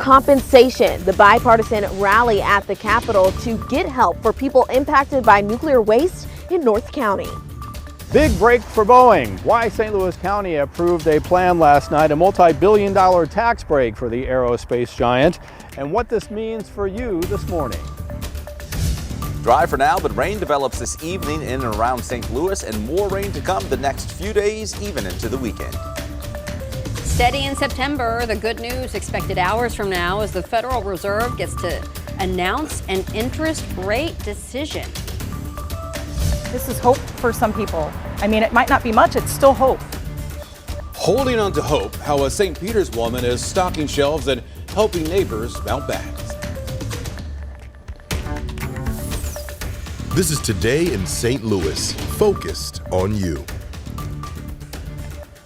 Compensation, the bipartisan rally at the Capitol to get help for people impacted by nuclear waste in North County. Big break for Boeing. Why St. Louis County approved a plan last night, a multi-billion-dollar tax break for the aerospace giant, and what this means for you this morning. Dry for now, but rain develops this evening in and around St. Louis, and more rain to come the next few days, even into the weekend. Steady in September. The good news expected hours from now as the Federal Reserve gets to announce an interest rate decision. This is hope for some people. I mean, it might not be much, it's still hope. Holding on to hope, how a St. Peter's woman is stocking shelves and helping neighbors bounce back. This is Today in St. Louis, focused on you.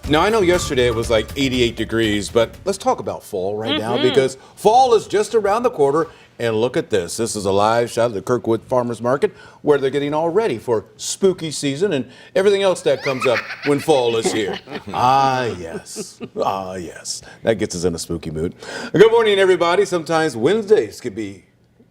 Now, I know yesterday it was like 88 degrees, but let's talk about fall right now because fall is just around the corner. And look at this. This is a live shot of the Kirkwood Farmers Market where they're getting all ready for spooky season and everything else that comes up when fall is here. Yes. That gets us in a spooky mood. Good morning, everybody. Sometimes Wednesdays can be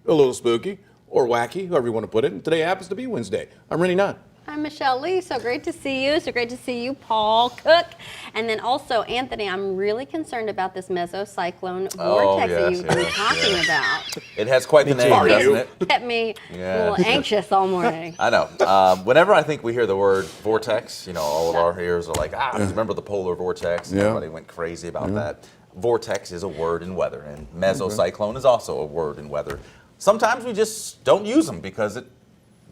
a little spooky or wacky, however you want to put it. And today happens to be Wednesday. I'm Rennie Nunn. I'm Michelle Lee. So great to see you. So great to see you, Paul Cook. And then also, Anthony, I'm really concerned about this mesocyclone vortex that you've been talking about. It has quite the name, doesn't it? Kept me a little anxious all morning. I know. Whenever I think we hear the word vortex, all of our ears are like, remember the polar vortex? Yeah. Everybody went crazy about that. Vortex is a word in weather, and mesocyclone is also a word in weather. Sometimes we just don't use them because it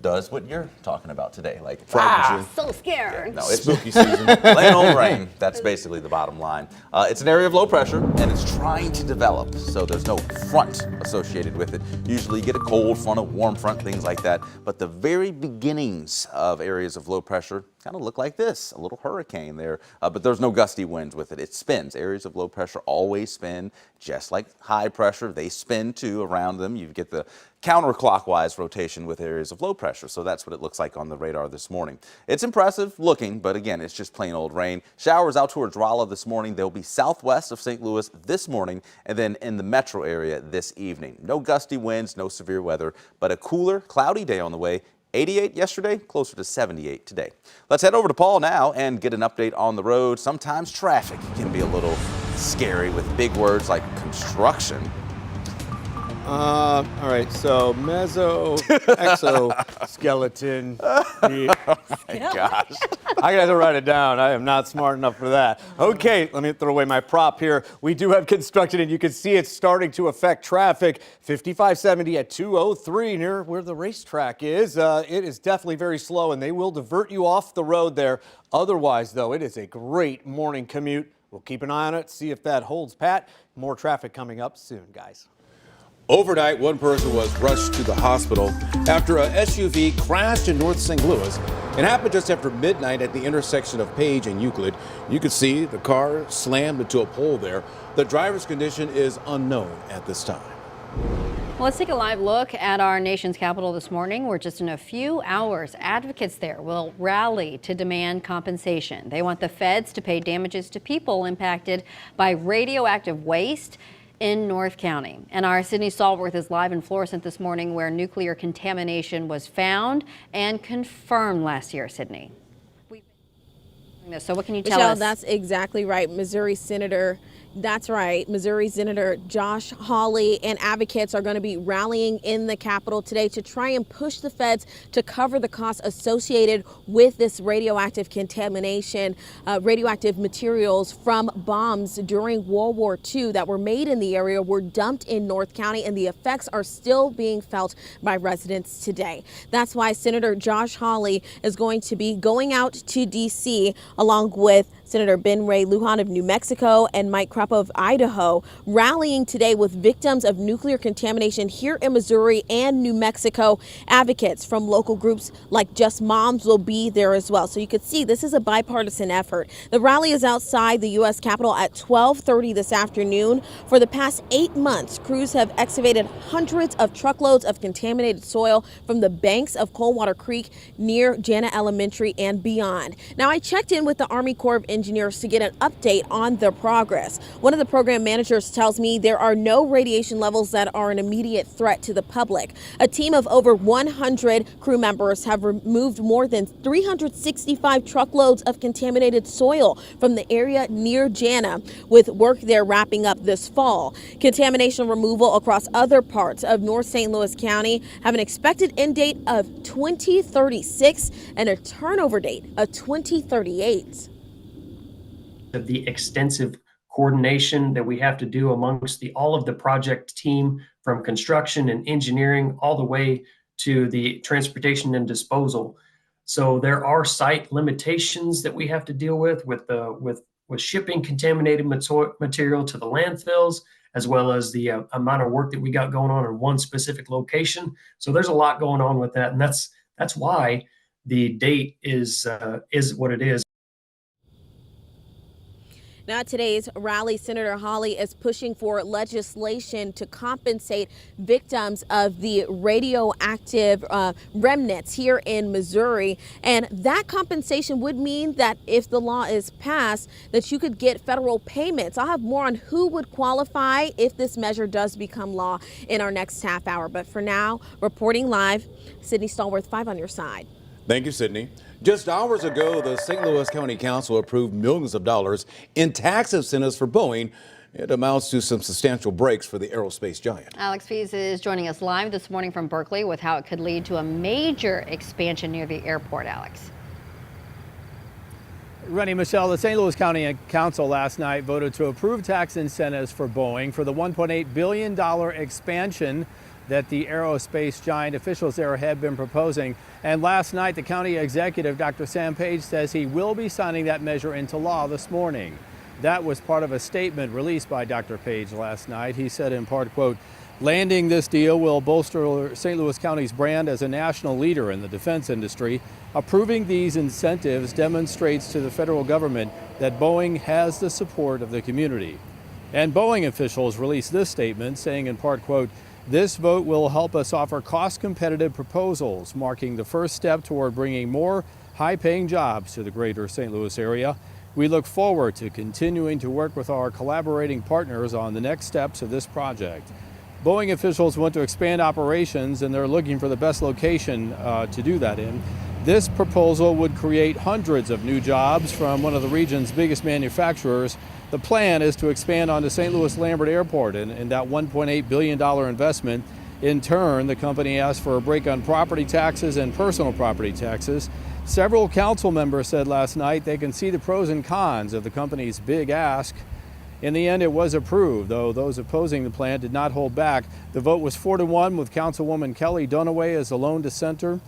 does what you're talking about today, like so scared. Yeah, no, it's Spooky season. plain old rain. That's basically the bottom line. It's an area of low pressure, and it's trying to develop, so there's no front associated with it. Usually you get a cold front, a warm front, things like that. But the very beginnings of areas of low pressure kind of look like this, a little hurricane there, but there's no gusty winds with it. It spins. Areas of low pressure always spin, just like high pressure. They spin too around them. You get the counterclockwise rotation with areas of low pressure. So that's what it looks like on the radar this morning. It's impressive looking, but again, it's just plain old rain. Showers out towards Rolla this morning. They'll be southwest of St. Louis this morning and then in the metro area this evening. No gusty winds, no severe weather, but a cooler, cloudy day on the way. 88 yesterday, closer to 78 today. Let's head over to Paul now and get an update on the road. Sometimes traffic can be a little scary with big words like construction. All right, so exoskeleton. Oh my gosh. I got to write it down. I am not smart enough for that. Okay, let me throw away my prop here. We do have construction, and you can see it's starting to affect traffic. 5570 at 203 near where the racetrack is. It is definitely very slow, and they will divert you off the road there. Otherwise, though, it is a great morning commute. We'll keep an eye on it, see if that holds pat. More traffic coming up soon, guys. Overnight, one person was rushed to the hospital after a SUV crashed in North St. Louis. It happened just after midnight at the intersection of Page and Euclid. You could see the car slammed into a pole there. The driver's condition is unknown at this time. Well, let's take a live look at our nation's capital this morning, where just in a few hours, advocates there will rally to demand compensation. They want the feds to pay damages to people impacted by radioactive waste in North County. And our Sydney Stallworth is live in Florissant this morning, where nuclear contamination was found and confirmed last year. Sydney. So what can you tell Michelle, us? that's exactly right. Missouri Senator Josh Hawley and advocates are going to be rallying in the Capitol today to try and push the feds to cover the costs associated with this radioactive contamination, radioactive materials from bombs during World War II that were made in the area were dumped in North County, and the effects are still being felt by residents today. That's why Senator Josh Hawley is going to be going out to D.C. along with Senator Ben Ray Lujan of New Mexico and Mike Krupp of Idaho, rallying today with victims of nuclear contamination here in Missouri and New Mexico. Advocates from local groups like Just Moms will be there as well. So you could see this is a bipartisan effort. The rally is outside the U.S. Capitol at 12:30 this afternoon. For the past 8 months, crews have excavated hundreds of truckloads of contaminated soil from the banks of Coldwater Creek near Jana Elementary and beyond. Now, I checked in with the Army Corps of Engineers engineers to get an update on their progress. One of the program managers tells me there are no radiation levels that are an immediate threat to the public. A team of over 100 crew members have removed more than 365 truckloads of contaminated soil from the area near Jana, with work there wrapping up this fall. Contamination removal across other parts of North St. Louis County have an expected end date of 2036 and a turnover date of 2038. Of the extensive coordination that we have to do amongst all of the project team, from construction and engineering all the way to the transportation and disposal. So there are site limitations that we have to deal with shipping contaminated material to the landfills, as well as the amount of work that we got going on in one specific location. So there's a lot going on with that, and that's why the date is what it is. Now, at today's rally, Senator Hawley is pushing for legislation to compensate victims of the radioactive remnants here in Missouri. And that compensation would mean that if the law is passed, that you could get federal payments. I'll have more on who would qualify if this measure does become law in our next half hour. But for now, reporting live, Sydney Stallworth, 5 on your side. Thank you, Sydney. Just hours ago, the St. Louis County Council approved millions of dollars in tax incentives for Boeing. It amounts to some substantial breaks for the aerospace giant. Alex Fees is joining us live this morning from Berkeley with how it could lead to a major expansion near the airport. Alex. Rennie, Michelle, the St. Louis County Council last night voted to approve tax incentives for Boeing for the $1.8 billion expansion that the aerospace giant officials there had been proposing. And last night, the county executive, Dr. Sam Page, says he will be signing that measure into law this morning. That was part of a statement released by Dr. Page last night. He said in part, quote, landing this deal will bolster St. Louis County's brand as a national leader in the defense industry. Approving these incentives demonstrates to the federal government that Boeing has the support of the community. And Boeing officials released this statement saying in part, quote, this vote will help us offer cost-competitive proposals, marking the first step toward bringing more high-paying jobs to the greater St. Louis area. We look forward to continuing to work with our collaborating partners on the next steps of this project. Boeing officials want to expand operations, and they're looking for the best location to do that in. This proposal would create hundreds of new jobs from one of the region's biggest manufacturers. The plan is to expand onto St. Louis Lambert Airport and that $1.8 billion investment. In turn, the company asked for a break on property taxes and personal property taxes. Several council members said last night they can see the pros and cons of the company's big ask. In the end, it was approved, though those opposing the plan did not hold back. The vote was 4-1 with Councilwoman Kelly Dunaway as the lone dissenter.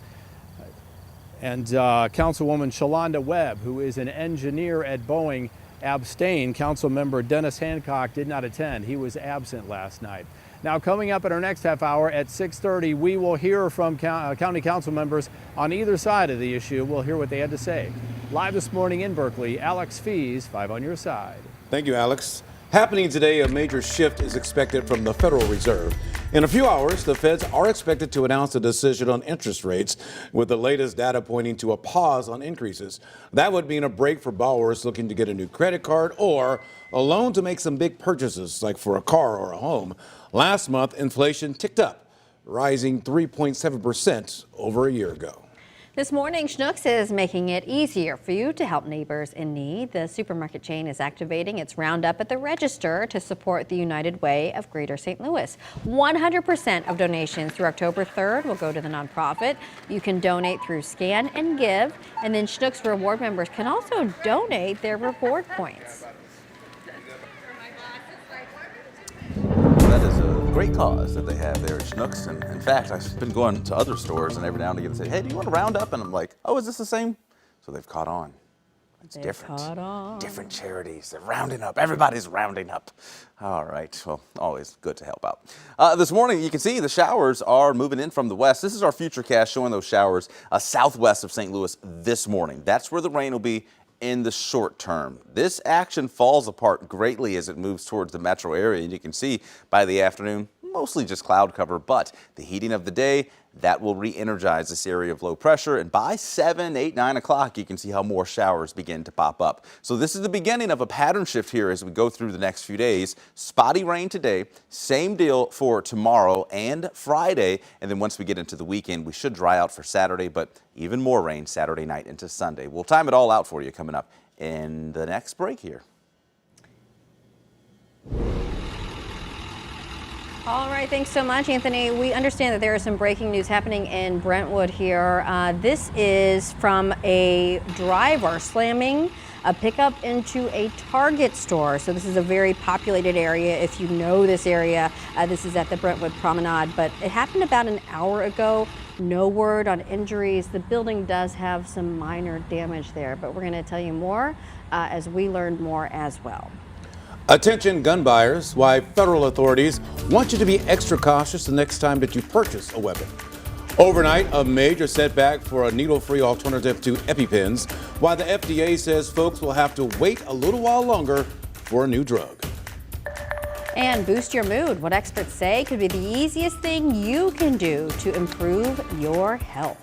And Councilwoman Shalonda Webb, who is an engineer at Boeing, abstained. Councilmember Dennis Hancock did not attend. He was absent last night. Now, coming up in our next half hour at 6:30, we will hear from county council members on either side of the issue. We'll hear what they had to say. Live this morning in Berkeley, Alex Fees, 5 on your side. Thank you, Alex. Happening today, a major shift is expected from the Federal Reserve. In a few hours, the feds are expected to announce a decision on interest rates, with the latest data pointing to a pause on increases. That would mean a break for borrowers looking to get a new credit card or a loan to make some big purchases, like for a car or a home. Last month, inflation ticked up, rising 3.7% over a year ago. This morning, Schnucks is making it easier for you to help neighbors in need. The supermarket chain is activating its Roundup at the Register to support the United Way of Greater St. Louis. 100% of donations through October 3rd will go to the nonprofit. You can donate through Scan and Give, and then Schnucks reward members can also donate their reward points. That is a great cause that they have there at Schnucks. And in fact, I've been going to other stores and every now and again say, hey, do you want a Roundup? And I'm like, oh, is this the same? So they've caught on. It's different. Caught on. Different charities. They're rounding up. Everybody's rounding up. All right. Well, always good to help out. This morning, you can see the showers are moving in from the west. This is our futurecast showing those showers southwest of St. Louis this morning. That's where the rain will be in the short term. This action falls apart greatly as it moves towards the metro area, and you can see by the afternoon, mostly just cloud cover, but the heating of the day, That will re-energize this area of low pressure, and by 7, 8, 9 o'clock, you can see how more showers begin to pop up. So this is the beginning of a pattern shift here as we go through the next few days. Spotty rain today, same deal for tomorrow and Friday, and then once we get into the weekend, we should dry out for Saturday, but even more rain Saturday night into Sunday. We'll time it all out for you coming up in the next break here. All right, thanks so much, Anthony. We understand that there is some breaking news happening in Brentwood here. This is from a driver slamming a pickup into a Target store. So this is a very populated area. If you know this area, this is at the Brentwood Promenade, but it happened about an hour ago. No word on injuries. The building does have some minor damage there, but we're going to tell you more as we learn more as well. Attention gun buyers, why federal authorities want you to be extra cautious the next time that you purchase a weapon. Overnight, a major setback for a needle-free alternative to EpiPens, while the FDA says folks will have to wait a little while longer for a new drug. And boost your mood. What experts say could be the easiest thing you can do to improve your health.